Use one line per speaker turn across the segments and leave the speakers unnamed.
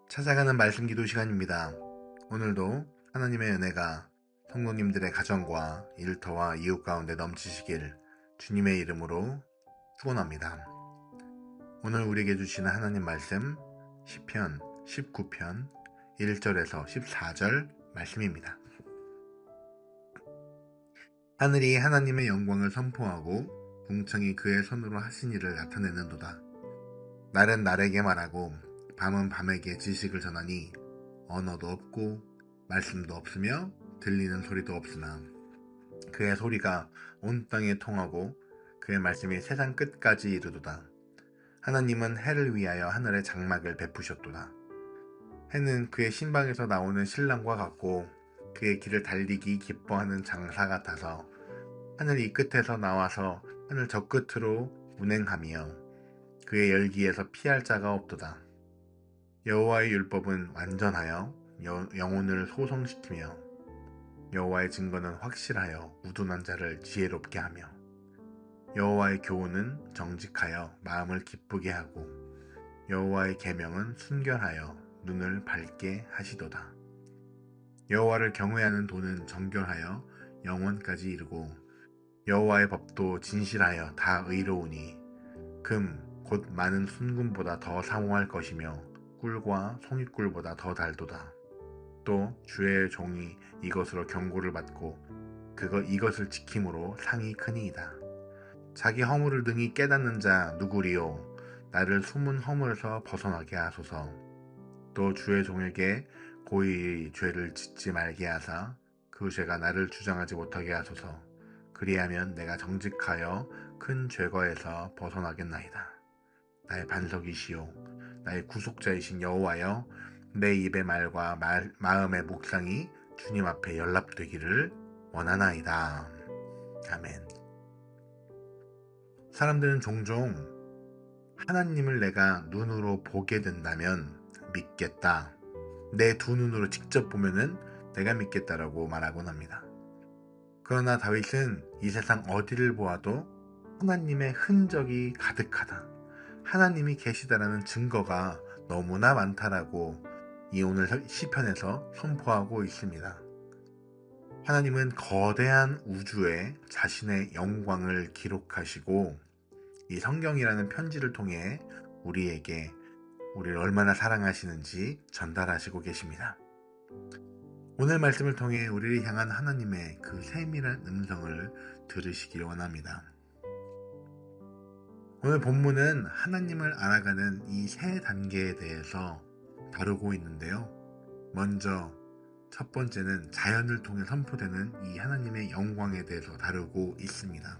찾아가는 말씀 기도 시간입니다. 오늘도 하나님의 은혜가 성도님들의 가정과 일터와 이웃 가운데 넘치시길 주님의 이름으로 축원합니다. 오늘 우리에게 주시는 하나님 말씀 시편 19편 1절에서 14절 말씀입니다. 하늘이 하나님의 영광을 선포하고 궁창이 그의 손으로 하신 일을 나타내는도다. 날은 날에게 말하고 밤은 밤에게 지식을 전하니 언어도 없고 말씀도 없으며 들리는 소리도 없으나 그의 소리가 온 땅에 통하고 그의 말씀이 세상 끝까지 이르도다. 하나님은 해를 위하여 하늘에 장막을 베푸셨도다. 해는 그의 신방에서 나오는 신랑과 같고 그의 길을 달리기 기뻐하는 장사 같아서 하늘 이 끝에서 나와서 하늘 저 끝으로 운행하며 그의 열기에서 피할 자가 없도다. 여호와의 율법은 완전하여 영혼을 소성시키며 여호와의 증거는 확실하여 우둔한 자를 지혜롭게 하며 여호와의 교훈은 정직하여 마음을 기쁘게 하고 여호와의 계명은 순결하여 눈을 밝게 하시도다. 여호와를 경외하는 도는 정결하여 영원까지 이르고 여호와의 법도 진실하여 다 의로우니 금 곧 많은 순금보다 더 사모할 것이며 꿀과 송이꿀보다 더 달도다. 또 주의 종이 이것으로 경고를 받고 이것을 지킴으로 상이 크니이다. 자기 허물을 능히 깨닫는 자 누구리요? 나를 숨은 허물에서 벗어나게 하소서. 또 주의 종에게 고의 죄를 짓지 말게 하사 그 죄가 나를 주장하지 못하게 하소서. 그리하면 내가 정직하여 큰 죄거에서 벗어나겠나이다. 나의 반석이시요 나의 구속자이신 여호와여, 내 입의 말과 마음의 묵상이 주님 앞에 연락되기를 원하나이다. 아멘. 사람들은 종종 하나님을 내가 눈으로 보게 된다면 믿겠다, 내 두 눈으로 직접 보면은 내가 믿겠다라고 말하곤 합니다. 그러나 다윗은 이 세상 어디를 보아도 하나님의 흔적이 가득하다, 하나님이 계시다라는 증거가 너무나 많다라고 이 오늘 시편에서 선포하고 있습니다. 하나님은 거대한 우주에 자신의 영광을 기록하시고 이 성경이라는 편지를 통해 우리를 얼마나 사랑하시는지 전달하시고 계십니다. 오늘 말씀을 통해 우리를 향한 하나님의 그 세밀한 음성을 들으시길 원합니다. 오늘 본문은 하나님을 알아가는 이 세 단계에 대해서 다루고 있는데요. 먼저 첫 번째는 자연을 통해 선포되는 이 하나님의 영광에 대해서 다루고 있습니다.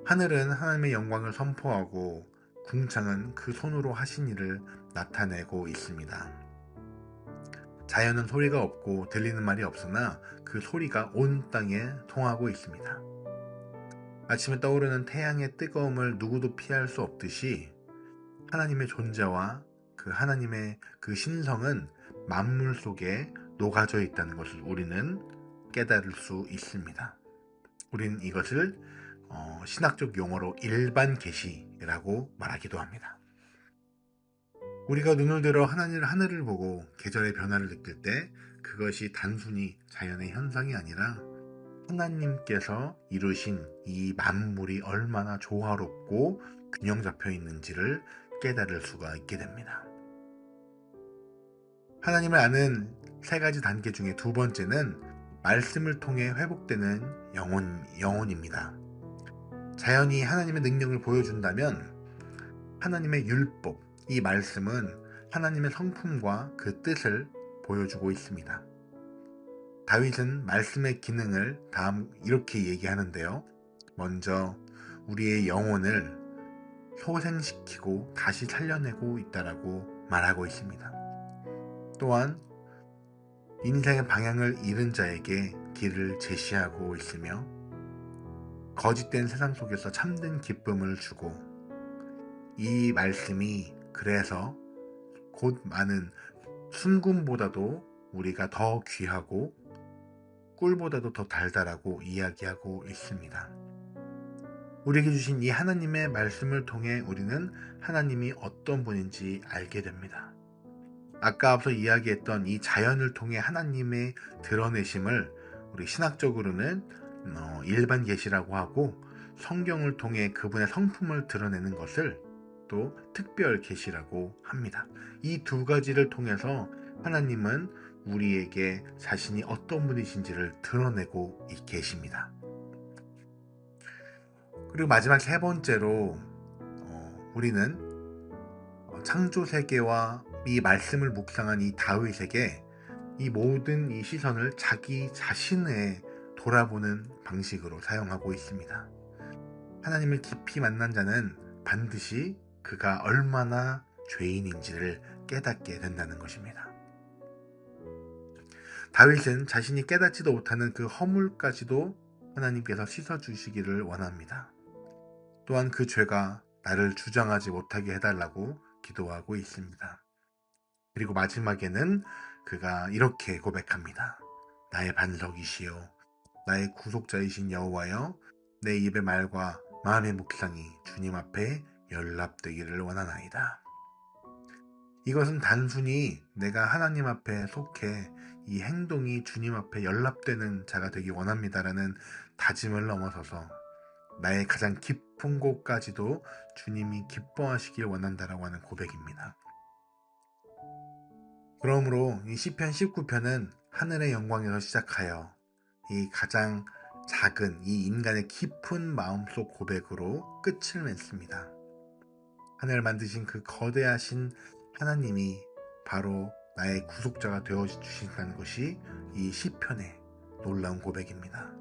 하늘은 하나님의 영광을 선포하고 궁창은 그 손으로 하신 일을 나타내고 있습니다. 자연은 소리가 없고 들리는 말이 없으나 그 소리가 온 땅에 통하고 있습니다. 아침에 떠오르는 태양의 뜨거움을 누구도 피할 수 없듯이 하나님의 존재와 그 하나님의 그 신성은 만물 속에 녹아져 있다는 것을 우리는 깨달을 수 있습니다. 우리는 이것을 신학적 용어로 일반 계시라고 말하기도 합니다. 우리가 눈을 들어 하늘을 보고 계절의 변화를 느낄 때 그것이 단순히 자연의 현상이 아니라 하나님께서 이루신 이 만물이 얼마나 조화롭고 균형 잡혀 있는지를 깨달을 수가 있게 됩니다. 하나님을 아는 세 가지 단계 중에 두 번째는 말씀을 통해 회복되는 영혼입니다. 자연이 하나님의 능력을 보여준다면 하나님의 율법, 이 말씀은 하나님의 성품과 그 뜻을 보여주고 있습니다. 다윗은 말씀의 기능을 다음 이렇게 얘기하는데요. 먼저 우리의 영혼을 소생시키고 다시 살려내고 있다라고 말하고 있습니다. 또한 인생의 방향을 잃은 자에게 길을 제시하고 있으며 거짓된 세상 속에서 참된 기쁨을 주고, 이 말씀이 그래서 곧 많은 순금보다도 우리가 더 귀하고 꿀보다도 더 달달하고 이야기하고 있습니다. 우리에게 주신 이 하나님의 말씀을 통해 우리는 하나님이 어떤 분인지 알게 됩니다. 아까 앞서 이야기했던 이 자연을 통해 하나님의 드러내심을 우리 신학적으로는 일반 계시라고 하고, 성경을 통해 그분의 성품을 드러내는 것을 또 특별 계시라고 합니다. 이 두 가지를 통해서 하나님은 우리에게 자신이 어떤 분이신지를 드러내고 계십니다. 그리고 마지막 세 번째로 우리는 창조 세계와 이 말씀을 묵상한 이 다윗에게 이 모든 이 시선을 자기 자신에 돌아보는 방식으로 사용하고 있습니다. 하나님을 깊이 만난 자는 반드시 그가 얼마나 죄인인지를 깨닫게 된다는 것입니다. 다윗은 자신이 깨닫지도 못하는 그 허물까지도 하나님께서 씻어주시기를 원합니다. 또한 그 죄가 나를 주장하지 못하게 해달라고 기도하고 있습니다. 그리고 마지막에는 그가 이렇게 고백합니다. 나의 반석이시요 나의 구속자이신 여호와여, 내 입의 말과 마음의 묵상이 주님 앞에 연락되기를 원하나이다. 이것은 단순히 내가 하나님 앞에 속해 이 행동이 주님 앞에 연락되는 자가 되기 원합니다라는 다짐을 넘어서서 나의 가장 깊은 곳까지도 주님이 기뻐하시길 원한다라고 하는 고백입니다. 그러므로 이 시편 19편은 하늘의 영광에서 시작하여 이 가장 작은 이 인간의 깊은 마음속 고백으로 끝을 맺습니다. 하늘을 만드신 그 거대하신 하나님이 바로 나의 구속자가 되어주신다는 것이 이 시편의 놀라운 고백입니다.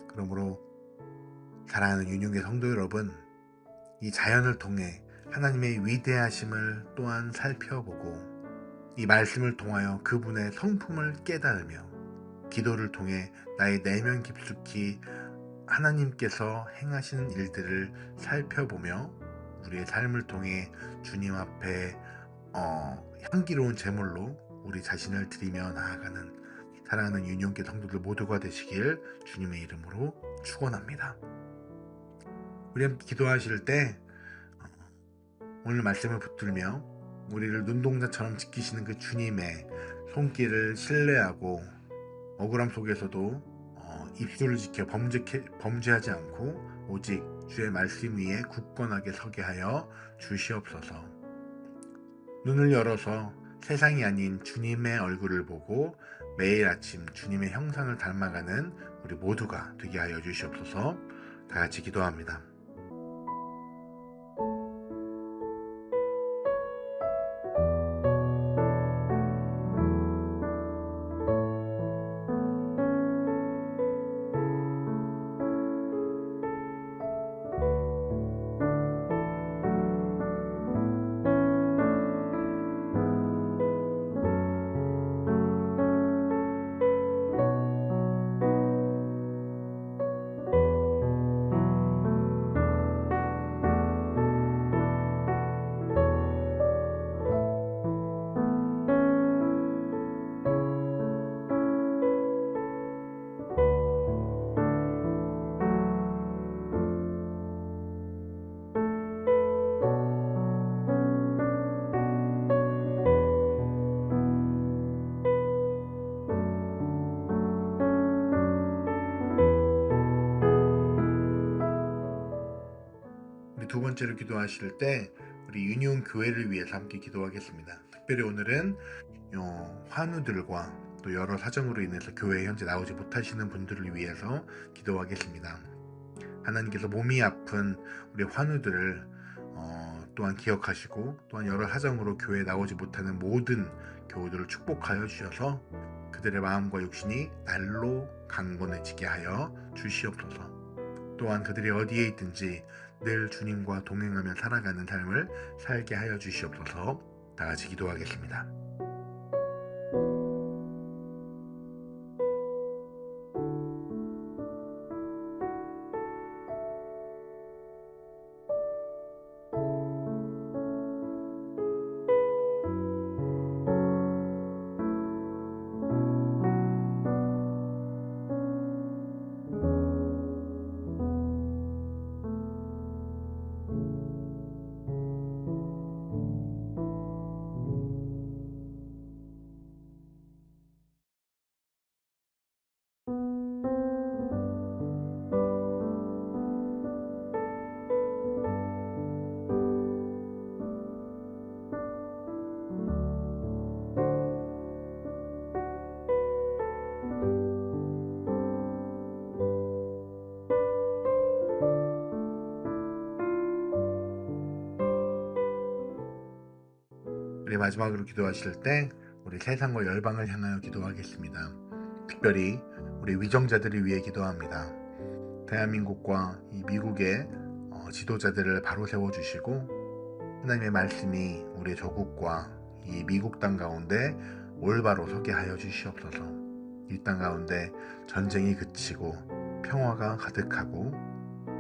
그러므로 사랑하는 윤용계 성도 여러분, 이 자연을 통해 하나님의 위대하심을 또한 살펴보고 이 말씀을 통하여 그분의 성품을 깨달으며 기도를 통해 나의 내면 깊숙이 하나님께서 행하시는 일들을 살펴보며 우리의 삶을 통해 주님 앞에 향기로운 제물로 우리 자신을 드리며 나아가는 사랑하는 윤용계 성도들 모두가 되시길 주님의 이름으로 축원합니다. 우리 기도하실 때 오늘 말씀을 붙들며 우리를 눈동자처럼 지키시는 그 주님의 손길을 신뢰하고 억울함 속에서도 입술을 지켜 범죄하지 않고 오직 주의 말씀 위에 굳건하게 서게 하여 주시옵소서. 눈을 열어서 세상이 아닌 주님의 얼굴을 보고 매일 아침 주님의 형상을 닮아가는 우리 모두가 되게 하여 주시옵소서. 다 같이 기도합니다. 두 번째로 기도하실 때 우리 유니온 교회를 위해서 함께 기도하겠습니다. 특별히 오늘은 환우들과 또 여러 사정으로 인해서 교회에 현재 나오지 못하시는 분들을 위해서 기도하겠습니다. 하나님께서 몸이 아픈 우리 환우들을 또한 기억하시고 또한 여러 사정으로 교회에 나오지 못하는 모든 교우들을 축복하여 주셔서 그들의 마음과 육신이 날로 강건해지게 하여 주시옵소서. 또한 그들이 어디에 있든지 늘 주님과 동행하며 살아가는 삶을 살게 하여 주시옵소서. 다 같이 기도하겠습니다. 우리 마지막으로 기도하실 때 우리 세상과 열방을 향하여 기도하겠습니다. 특별히 우리 위정자들을 위해 기도합니다. 대한민국과 이 미국의 지도자들을 바로 세워주시고 하나님의 말씀이 우리 조국과 이 미국 땅 가운데 올바로 서게 하여 주시옵소서. 이 땅 가운데 전쟁이 그치고 평화가 가득하고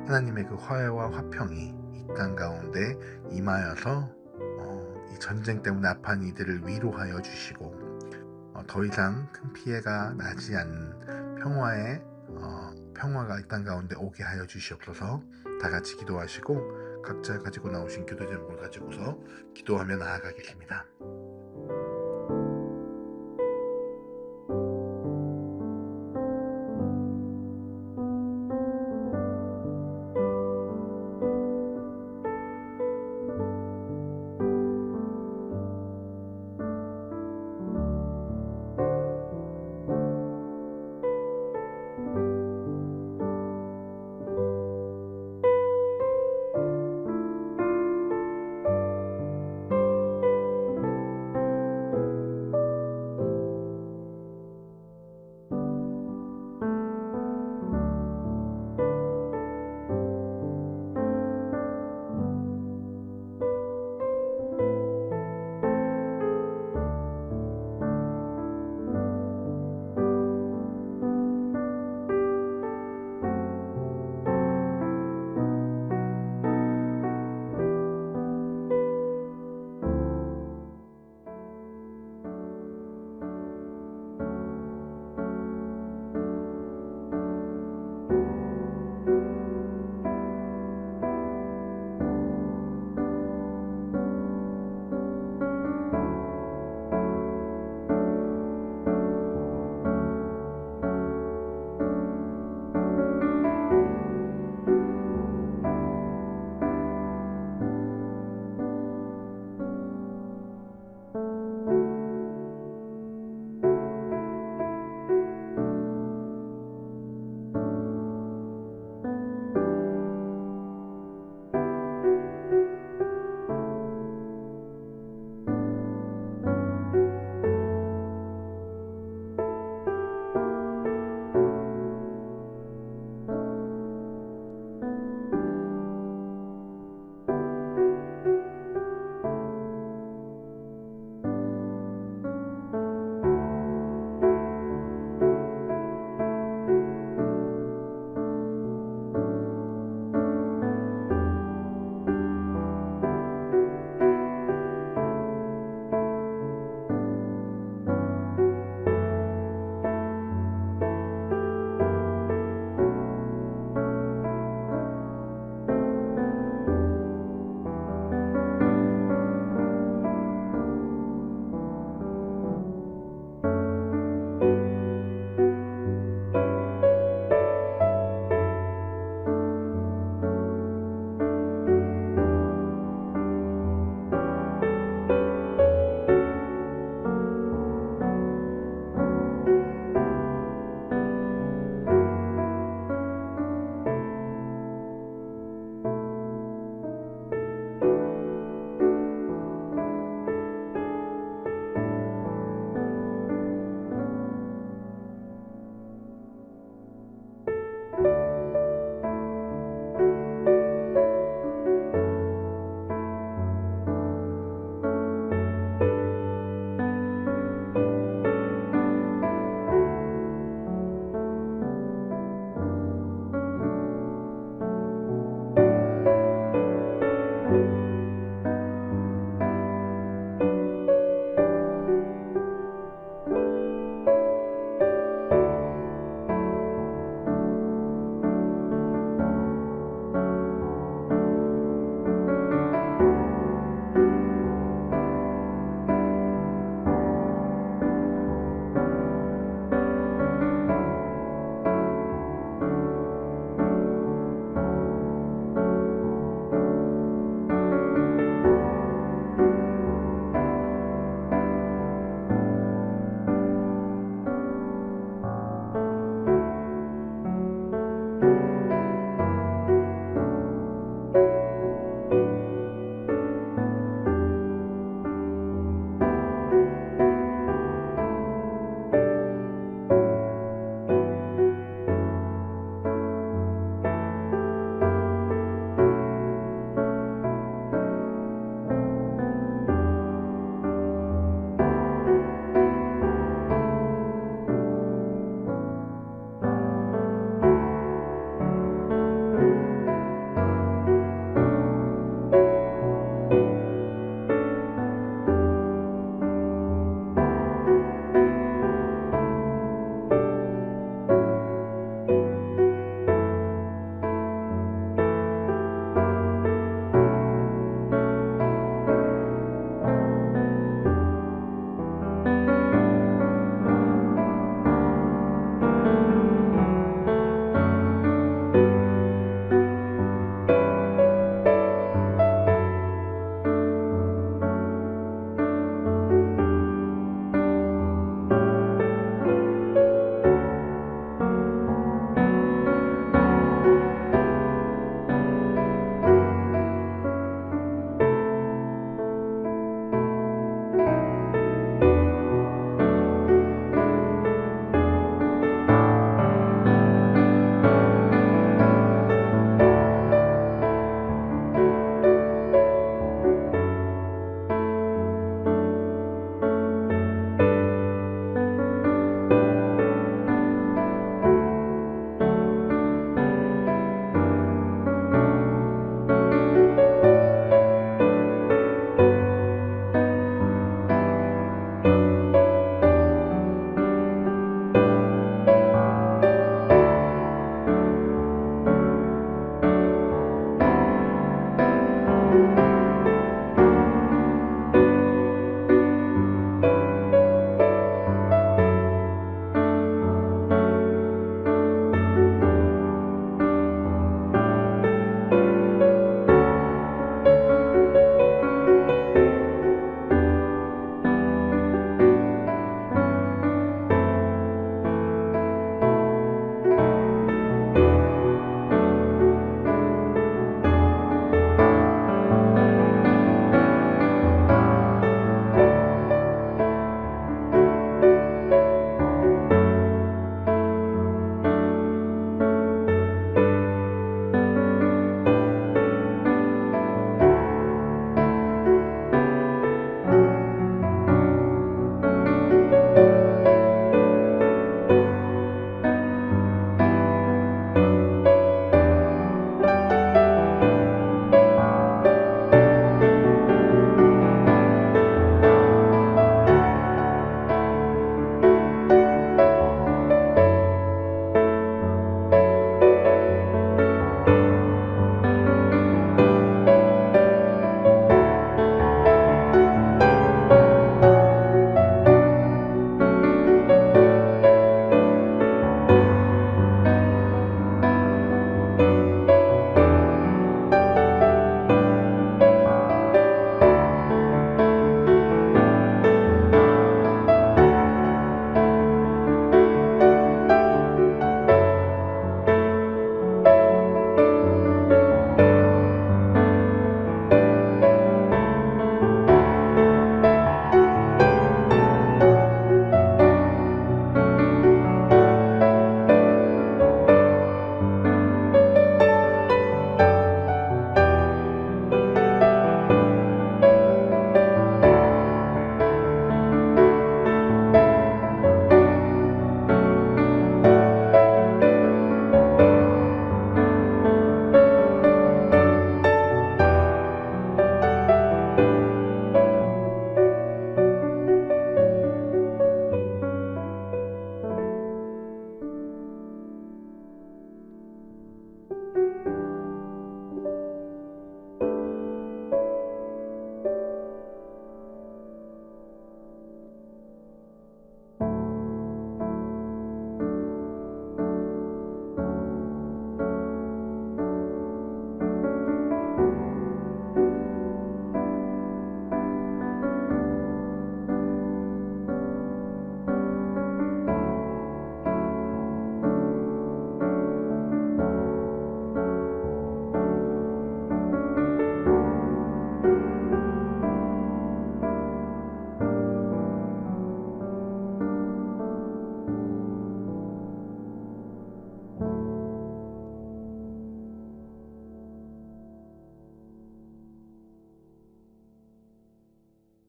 하나님의 그 화해와 화평이 이 땅 가운데 임하여서 이 전쟁 때문에 아파한 이들을 위로하여 주시고 더 이상 큰 피해가 나지 않는 평화가 이 땅 가운데 오게 하여 주시옵소서. 다 같이 기도하시고 각자 가지고 나오신 기도 제목을 가지고서 기도하며 나아가겠습니다.